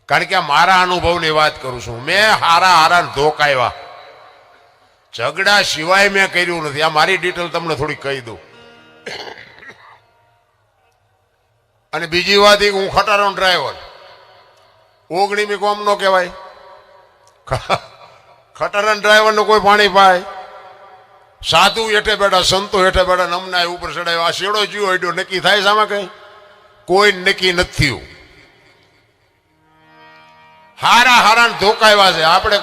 કારણ કે મારા અનુભવની વાત કરું છું. મેં હારા ધોકાવ્યા, ઝઘડા સિવાય મેં કર્યું નથી. આ મારી ડિટેલ તમને થોડી કહી દઉં. અને બીજી વાત એ હું ખટારાનો ડ્રાઈવર, ઓગણીમી કોમ નો કહેવાય. ખટારાના ડ્રાઈવરનું કોઈ પાણી પાય, સાધુ હેઠે બેઠા, સંતો હેઠે બેઠા, નમના ઉપર ચડાવ્યો. આ શેડો જીવો એડો નક્કી થાય છે આમાં? કઈ કોઈ નક્કી નથી થયું. હારા ધોકાવ્યા છે. આપણે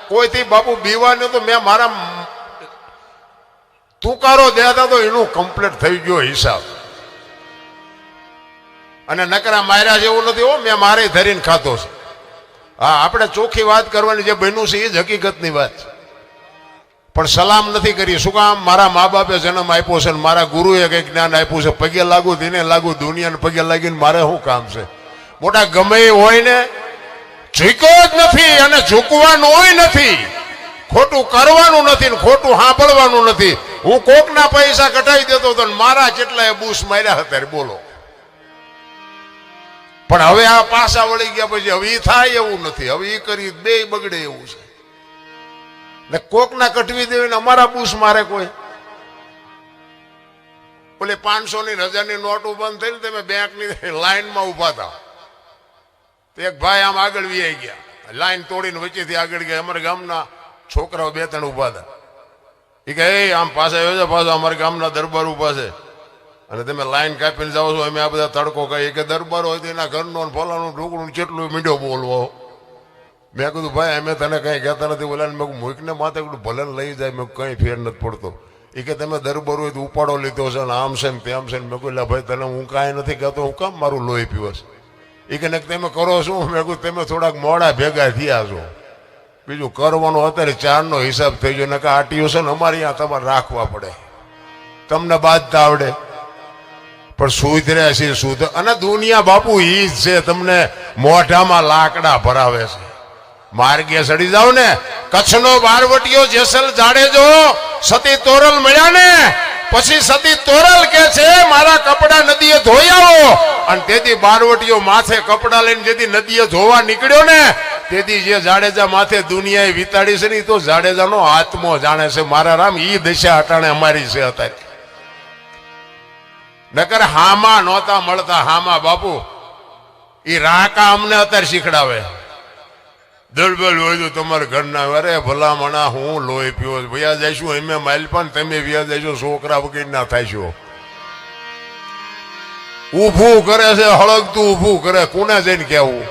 કોઈથી બાપુ બીવાનું તો મેં મારા તુકારો દેતા તો એનું કમ્પ્લીટ થઈ ગયો હિસાબ. અને નકરા માર્યા જેવું નથી હો, મેં મારે ધરીને ખાતો છે. હા, આપણે ચોખ્ખી વાત કરવાની, જે બન્યું છે એ જ હકીકતની વાત છે. પણ સલામ નથી કરી. શું કામ? મારા મા બાપે જન્મ આપ્યો છે, મારા ગુરુએ કંઈક જ્ઞાન આપ્યું છે. પગે લાગુ તેને લાગુ, દુનિયાને પગે લાગીને મારે શું કામ છે? મોટા ગમે એ હોય ને ઝૂક્યો જ નથી, અને ઝૂકવાનું નથી. ખોટું કરવાનું નથી, ખોટું સાંભળવાનું નથી. હું કોકના પૈસા કઢાઈ દેતો હતો, મારા જેટલા બૂસ માર્યા હતા. બોલો. પણ હવે આ પાછા વળી ગયા પછી હવે એ થાય એવું નથી. હવે એ કરી બે બગડે એવું છે. ને કોકના કઢવી દેવીને અમારા બૂસ મારે કોઈ. ઓલી 500 ની રજાની નોટો બંધ થઈ ને તમે બેંકની લાઈનમાં ઉભા હતા. એક ભાઈ આમ આગળ વી ગયા, લાઈન તોડીને વચ્ચેથી આગળ ગયા. અમારા ગામના છોકરાઓ 2-3 ઉભા હતા. એ કે એ આમ પાછા આવ્યો છે, પાછો અમારા ગામના દરબાર ઉભા છે, અને તમે લાઈન કાપીને જાઓ છો. અમે આ બધા તડકો કહીએ કે દરબાર હોય તો એના ઘરનો ફલાનું ઢોકળું કેટલું મીંડો બોલવો. મેં કીધું ભાઈ અમે તને કઈ કહેતા નથી. બોલાને મેં મૂકને માથે ભલે લઈ જાય, મેં કઈ ફેર નથી પડતો. એ કે તમે દરબાર હોય તો ઉપાડો લીધો છે ને આમ છે ને તેમ છે ને. મેં કહ્યું ભાઈ તને હું કાંઈ નથી કહેતો, હું કામ મારું લોહી પીવો છે? એ કે તમે કરો શું? મેં કહ્યું તમે થોડાક મોડા ભેગા થયા છો, બીજું કરવાનું અત્યારે 4નો હિસાબ થઈ ગયો. ને કે આટીઓ છે ને અમારે અહીંયા તમારે રાખવા પડે, તમને બાંધતા આવડે. પણ સુધર્યા છે સુધ. અને દુનિયા બાપુ ઈ જ છે, તમને મોઢામાં લાકડા ભરાવે છે. માર્ગે ચડી જાવ ને, કચ્છનો બારવટીયો જેસલ જાડેજો સતી તોરલ મળ્યા ને પછી સતી તોરલ કે છે મારા કપડા નદીએ ધોઈ આવો. અને તેથી બારવટીયો માથે કપડા લઈને જેથી નદીએ ધોવા નીકળ્યો ને, તેથી જે જાડેજા માથે દુનિયાએ વિતાડી છે ને, તો જાડેજાનો આત્મો જાણે છે. મારા રામ, ઈ દશા અટાણે અમારી છે અત્યારે. નકર હામા નહોતા મળતા. હામા બાપુ ઈ રાકા અમને અત્યારે શીખડાવે. દળબલ હોય તો તમારા ઘરના, અરે ભલામણા હું લોહી પીવો. વ્યા જઈશું અમે માલપાન, તમે વ્યા જઈશો છોકરા વગર ના થાયશો. ઊભું કરે છે, હળગતું ઊભું કરે. કોને જઈને કેવું?